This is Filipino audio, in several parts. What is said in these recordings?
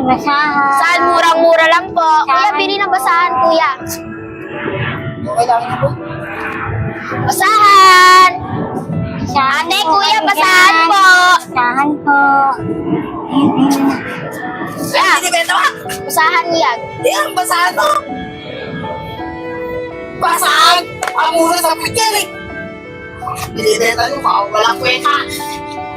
basahan. Saan? Murang-mura lang po. Kuya, bili ng basahan, kuya. Kailangan na po. Basahan! Basahan Ate, po kuya, kayo basahan dyan. po. Basahan po. Kuya, Hindi ka naman. basahan niya. Hindi ang basahan to. Basahan! Ang mura sa pagyan eh. Binibenta nyo, walang kwenta.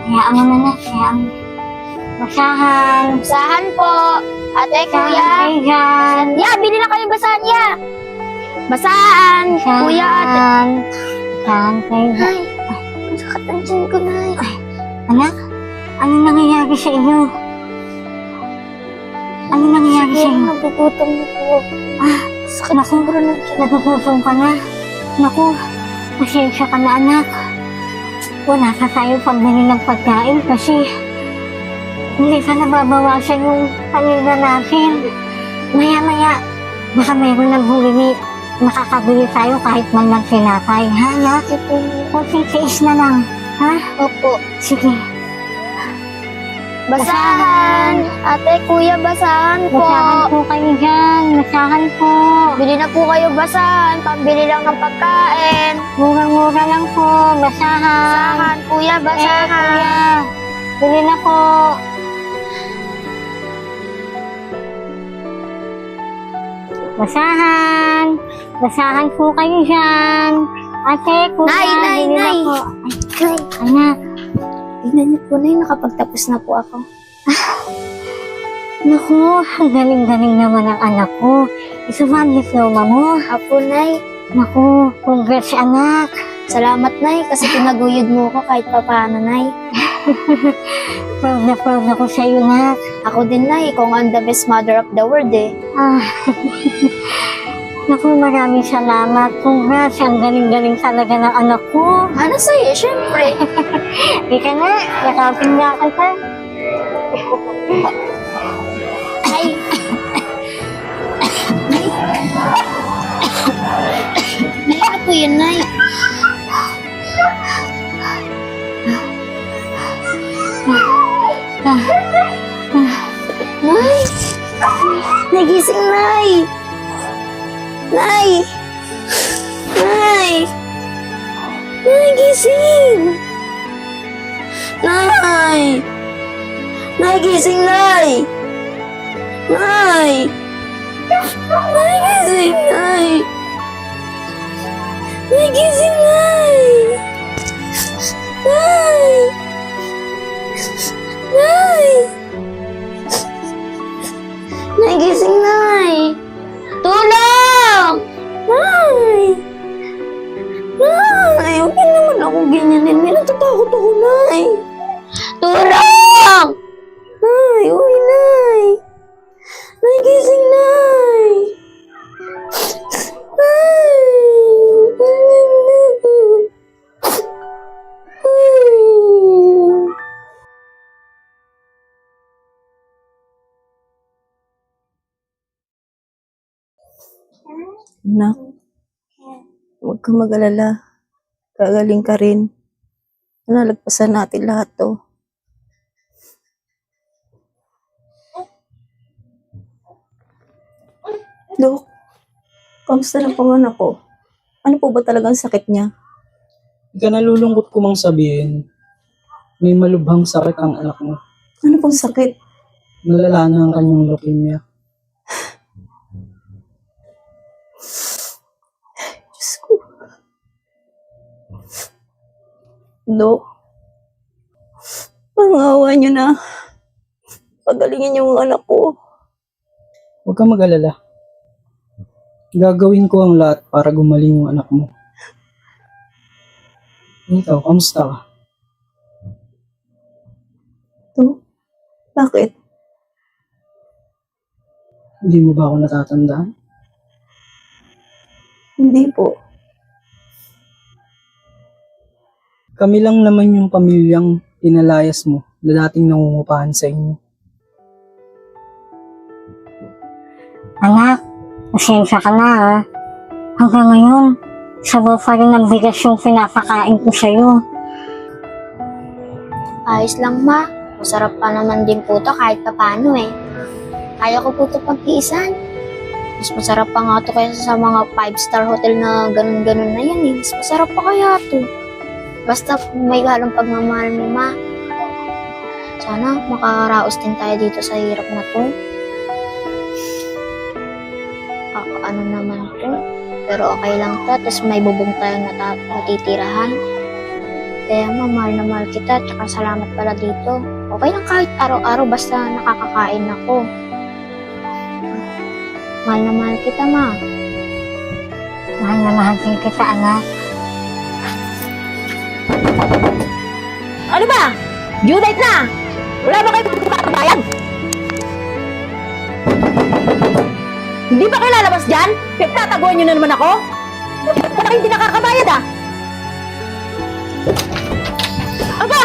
Hayaan mo na, hayaan mo. Basahan. Basahan po. Ate, Basahan kuya. kayo dyan. Ya, bili na kayo basahan niya. Basahan. Basahan. Kuya, ate. Basahan kayo dyan. Ay, masakit ang tiyan ko na. Anak, ano nangyayari sa iyo? Ano nangyayari sa Sige, iyo? nagugutom na po. Naku, nagugutom ka na. Naku, pasensya ka na anak. Wala ka tayo pambili ng pagkain kasi hindi ka nababawasan yung paninda natin. Maya-maya, baka mayroon ng bumili. Makakabili tayo kahit man lang sinapay. Ha, anak? Kunting tiis na lang. Ha? Opo. Sige. Basahan. Ate, kuya, basahan po. Basahan po kayo dyan. Basahan po. Bili na po kayo basahan. Pambili lang ng pagkain. Murang-mura lang po. Basahan. Basahan, kuya, basahan. Kuya, bili na po. Basahan. Basahan po kayo dyan. Ate, kuya, Nay, bili na nay. po. Nay, Anak, tignan niyo po na nakapagtapos na po ako. naku, ang galing-galing naman ang anak ko. Isa ba ang diploma mo? Apo, Nay. Naku, congrats anak. Salamat, Nay, kasi pinaguyod mo ko kahit papaano, Nay. Proud ako sa iyo, nak. Ako din, Nay. Ikaw nga ang the best mother of the world, eh. Ah. Naku, maraming salamat. Congrats, ang galing-galing talaga ng anak ko. Ano sa'yo? Siyempre. Ika na, yakapin niya kita. Ay. Nay, ano po yun, Nay? Nay! Nagising, Nay! Nay! Nay! Nagising! Nay! Nagising, Nay! Nay! Nagising, Nay! Nagising, Nay! Nay! Nay! Nagising, Nay! Tulong! Nay! Nay! Huwag niyo naman ako ganyanin. May natatakot ako, Nay! Tulong! Nay! Uy, Nay! Nagising, Nay! Anak, huwag kang mag-alala. Gagaling ka rin. Nalagpasan natin lahat to. Dok, kamusta na po ang anak ko? Ano po ba talagang sakit niya? Ika nalulungkot ko mang sabihin, may malubhang sakit ang anak mo. Ano pong sakit? Nalala na ang kanyang leukemia. Diyos ko. Dok, parang awa niyo na. Pagalingin niyo ang anak ko. Huwag kang mag-alala. Gagawin ko ang lahat para gumaling yung anak mo. Ikaw, kamusta ka? Dok, bakit? Hindi mo ba ako natatandaan? Hindi po. Kami lang naman yung pamilyang pinalayas mo na dating nangungupahan sa inyo. Anak, pasensya ka na ha. Hanggang ngayon, sabaw pa rin ng bigas yung pinapakain ko sa'yo. Ayos lang, Ma. Masarap pa naman din po to kahit paano, eh. Kaya ko po ito pagtiisan. Mas masarap pa nga ito kaysa sa mga 5-star hotel na ganun-ganun na yan eh. Mas masarap pa kaya ito. Basta may halong pagmamahal mo, ma. Sana makakaraos din tayo dito sa hirap na to. Ano naman to. Pero okay lang to. Tapos may bubong tayong natitirahan. Kaya mahal na mahal kita. Tsaka salamat pala dito. Okay lang kahit araw-araw basta nakakakain ako. Mahal na mahal kita, ma. Mahal na mahal din kita, anak. Ano ba? Due date na! Wala ba kayo kakabayan? Hindi ba kayo lalabas dyan? Pinagtataguan nyo na naman ako? Parang hindi nakakabayad ah! Aba!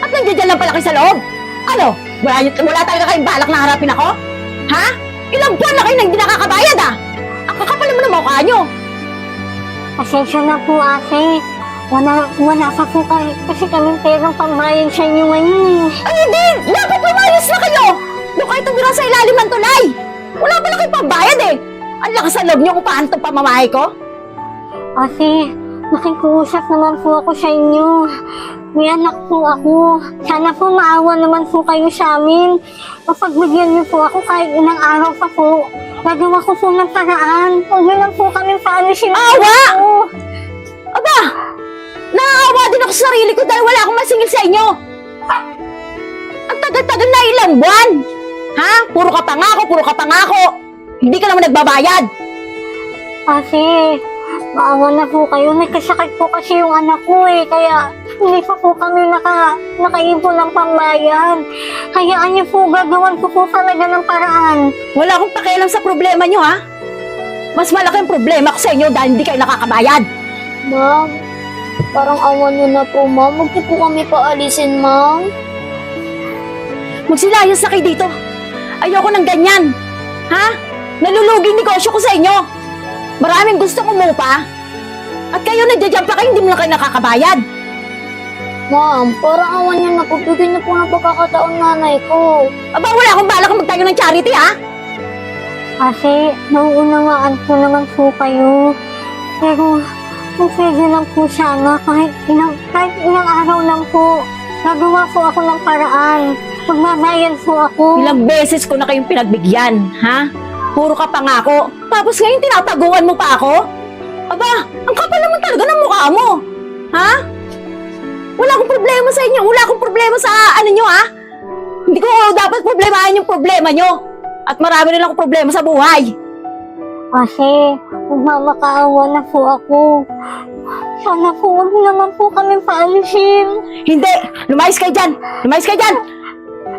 At nandiyan dyan lang pala kayo sa loob? Ano? Wala talaga kayong balak na harapin ako? Ha? Ilang buwan na kayo na hindi nakakabayad ah! Ang kakapal naman ng mukha nyo! Pasensya na po, ate. Wala pa po kasi kaming perang pambayad sa inyo ngayon. Ay hindi! Dapat lumayos na kayo! Doon kayo tumira sa ilalim ng tulay! Wala pala kayong pambayad eh! Ang lakas sa loob niyo kung paano itong pamamahay ko? Ate, nakikiusap naman po ako sa inyo. May anak po ako. Sana po maawa naman po kayo sa amin. Mapagbigyan niyo po ako kahit ilang araw pa po. Gagawa ko po ng paraan. Huwag niyo lang po kami paalisin. Awa! Aba! Naaawa din ako sa sarili ko dahil wala akong masingil sa inyo. Ang tagal-tagal na ilang buwan. Ha? Puro ka pangako. Hindi ka naman nagbabayad. Ate, maawa na po kayo. Nagkasakit po kasi yung anak ko eh. Kaya hindi pa po kami nakaipon ng pambayad. Hayaan niyo po, gagawan ko po talaga ng paraan. Wala akong pakialam sa problema nyo, ha? Mas malaki ang problema ko sa inyo dahil hindi kayo nakakabayad. Ma'am, parang awan niyo na po, ma'am. Huwag niyo po kami paalisin, ma'am. Magsilayas na kayo dito. Ayoko ng ganyan. Ha? Nalulugi yung negosyo ko sa inyo. Maraming gustong umupa. At kayo nandiyan pa kayo, hindi mo na kayo nakakabayad. Ma'am, parang awan niyo na po. Bigyan niyo po ng pagkakataon nanay ko. Aba, wala akong balak magtayo ng charity, ha? Kasi nauunawaan po naman po kayo. Pero kung pwede lang po sana, kahit ilang araw lang po, nagawa po ako ng paraan. Magbabayad po ako. Ilang beses ko na kayong pinagbigyan, ha? Puro ka pangako. Tapos ngayon tinataguan mo pa ako? Aba, ang kapal naman talaga ng mukha mo. Ha? Wala akong problema sa inyo. Wala akong problema sa ano nyo, ha? Hindi ko dapat problemahin yung problema nyo. At marami rin akong problema sa buhay. Kasi magmamakaawa na po ako. Sana po huwag naman po kami paalisin. Hindi! Lumayas kayo dyan! Lumayas kayo dyan!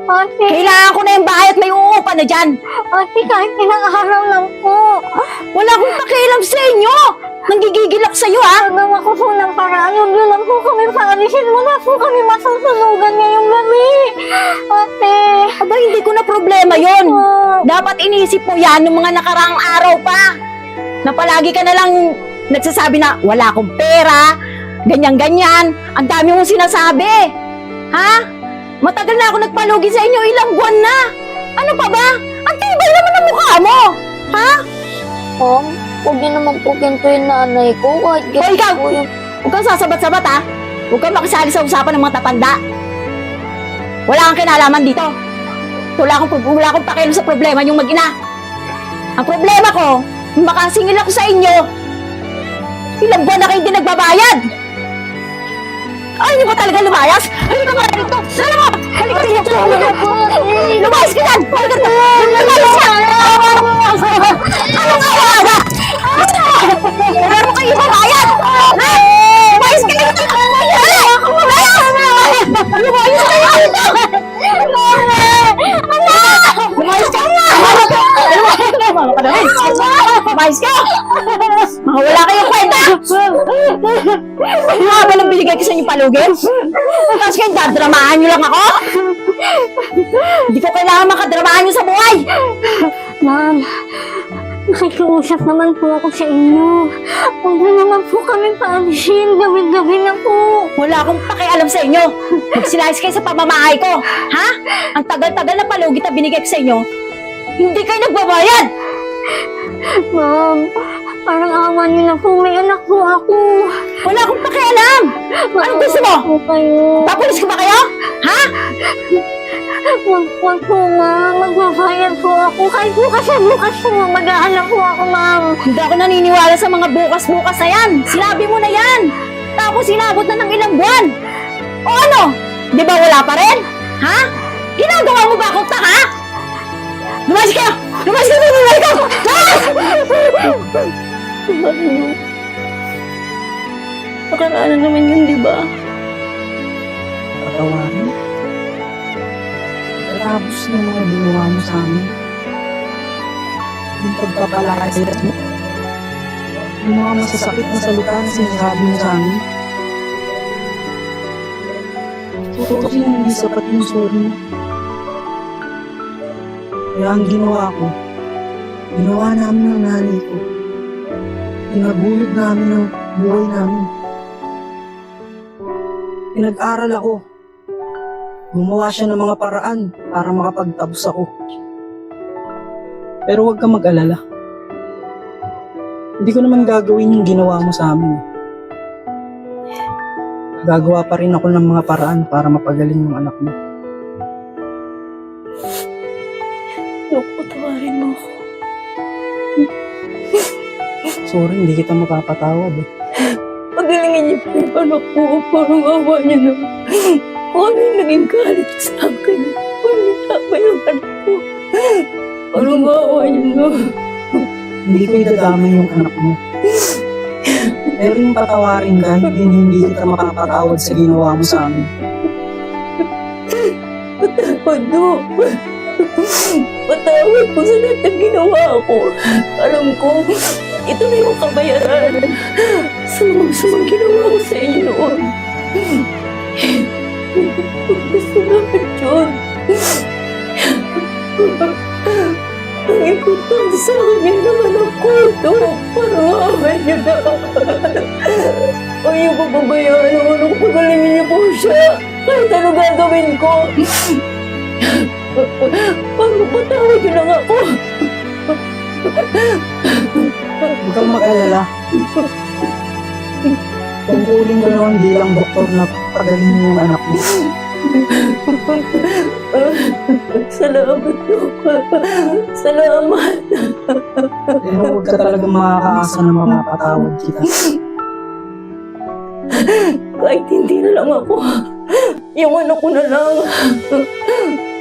Ate, Kailangan ko na yung bahay at may uupa na dyan. ate, kahit ilang araw lang po. Wala akong pakialam sa inyo. Nanggigigil ako sa'yo, ha? Nagawa ko po ng paraan. Huwag niyo lang po kami paalisin. Wala po kami masusunugan ngayong gabi. Ate. Aba, hindi ko na problema yon. Dapat inisip mo yan ng mga nakaraang araw pa. Na palagi ka na lang nagsasabi na wala akong pera, ganyan-ganyan. Ang dami mong sinasabi. Ha? Matagal na ako nagpalugi sa inyo, ilang buwan na. Ano pa ba? Ang tibay naman ng mukha mo. Ha? Ma'am, huwag niyo naman po ganituin nanay ko. Kahit O ikaw, po yung... huwag kang sasabat-sabat, ha? Huwag kang makisali sa usapan ng mga tatanda. Wala kang kinalaman dito. Wala akong pakialam sa problema niyong mag-ina. Ang problema ko, makasingil ako sa inyo. Ilang buwan na kayo din nagbabayad. Ay, hindi ba talaga lumayas? Halika nga dito! Sana mo! Halika dito! Lumayas ka dyan! Halika dito! Lumayas ka! Anong awa? Wala mo kayo babayad! Ha? Lumayas ka dito! Lumayas! Lumayas kayo dito! Lumayas ka! Lumayas ka! Wala kayong kwenta! Ano nga ba nang binigay ko sa inyo palugin? Tapos kayo dadramahan nyo lang ako? Hindi ko kailangan makadramahan nyo sa buhay! Ma'am, nakikiusap naman po ako sa inyo. Huwag na naman po kami paalisin. Gawin-gawin na po. Wala akong pakialam sa inyo. Magsilayas kayo sa pamamahay ko. Ha? Ang tagal-tagal na palugit na binigay ko sa inyo. Hindi kayo nagbabayad! Ma'am, parang awa niyo na po. May anak po ako. Wala akong pakialam! Anong gusto mo? Po kayo. Papulis ko ba kayo? Ha? Wag po, ma'am. Magbabayad po ako. Kahit po kasi bukas po, mag-aalap po ako, ma'am. Hindi ako naniniwala sa mga bukas-bukas na yan. Sinabi mo na yan. Tapos sinabot na ng ilang buwan. O ano? Di ba wala pa rin? Ha? Ginagawa mo ba akong taka? Lumayas kayo! Lumayas kayo! Lumayas kayo! Nakaraanan naman yun, di ba? Patawarin. Kalabos ng mga ginawa mo sa amin. Yung pagpapalayas mo. Yung mga masasakit na salita na sinasabi mo sa amin. Totoo hindi sapat yung sorry mo. Kaya ang ginawa ko, ginawa namin ng nanay ko. Pinagulog namin ang buhay namin. Pinag-aral ako. Gumawa siya ng mga paraan para makapagtapos ako. Pero huwag kang mag-alala. Hindi ko naman gagawin yung ginawa mo sa amin. Gagawa pa rin ako ng mga paraan para mapagaling yung anak mo. Patawarin mo ako. Sorry, hindi kita mapapatawad eh. Pagalingin niyo po yung anak ko. Parang awa niya na. Kung ano yung naging galit sa akin. Parang tama yung anak ko. Parang awa niya na. Hindi ko idadamay yung anak mo. Pero yung patawarin ka, hindi kita makapatawad sa ginawa mo sa amin. Ano? Patawad ko sa lahat ng ginawa ko. Alam ko, ito na yung kabayaran sa mga masamang ginawa ko sa inyo noon. Gusto namin yun. Ang importante sa akin naman ako ito. Parang amin niyo na. Ang iyong papabayaan ng ano ko, pagalingin niyo po siya. Kahit ano gagawin ko. Parang patawad niyo lang ako. Huwag kang mag-alala. Tungkulin ko naman bilang doktor na pagalingin yung anak mo. Salamat, Dok. Salamat. Pero huwag ka talaga makakaasa na mapapatawad kita. Kahit hindi na lang ako. Yung anak ko na lang.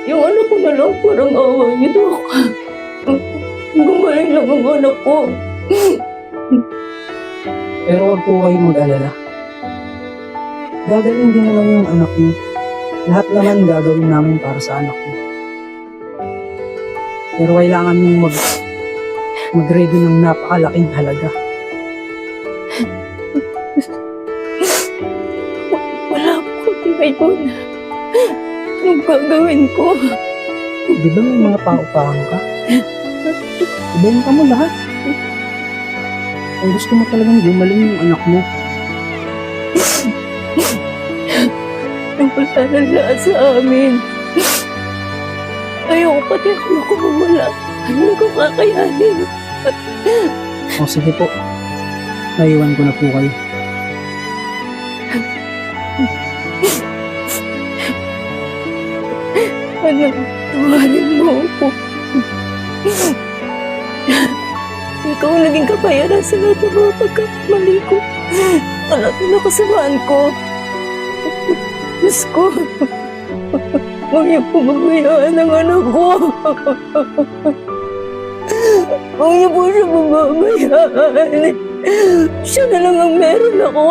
Yung anak ko na lang, parang awa niyo, Dok. Gumaling lang ang anak ko. Pero huwag po kayong mag-alala. Gagaling din naman yung anak mo. Lahat naman gagawin namin para sa anak mo. Pero kailangan mong mag-ready ng napakalaking halaga. Wala po ngayon. Anong gagawin ko? Di ba may mga paupahan ka? Ibenta mo lahat. Kung gusto mo talagang gumaling yung anak mo. Wala na lahat sa amin. Ayoko pati ako mawala. Ano ko kakayanin? O sige po. Naiwan ko na po kayo. Ano, tawarin mo ako. Ikaw ang naging kabayaran sa lahat ng mga pagkakamali ko. Sa lahat ng nakasamaan ko. Diyos ko. Huwag niyo po magbayaan ng anak ko. Huwag niyo po siya mababayaan. Siya na lang ang meron ako.